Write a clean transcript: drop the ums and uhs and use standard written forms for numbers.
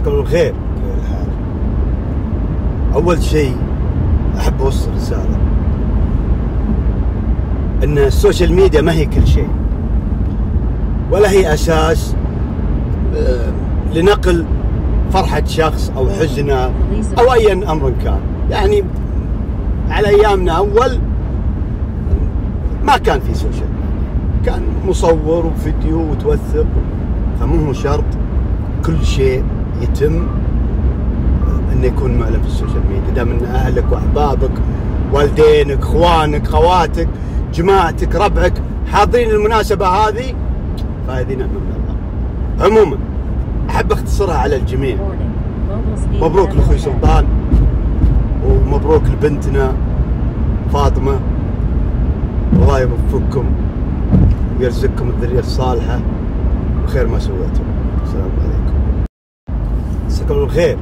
مساك الله بالخير. كيف الحال؟ أول شيء أحب أوصل رسالة أن السوشيال ميديا ما هي كل شيء، ولا هي أساس لنقل فرحة شخص أو حزنه أو أي أمر كان. يعني على أيامنا أول ما كان في سوشيال ميديا، كان مصور وفيديو وتوثق، فمو شرط كل شيء يتم انه يكون معلن في السوشيال ميديا. دام ان اهلك واحبابك، والدينك، اخوانك، خواتك، جماعتك، ربعك حاضرين المناسبة هذه، فهذه نعمة من الله. عموما احب اختصرها على الجميع. مبروك لاخوي سلطان، ومبروك لبنتنا فاطمة، الله يوفقكم ويرزقكم الذرية الصالحة وخير ما سويتم. السلام عليكم. مساكم بالخير.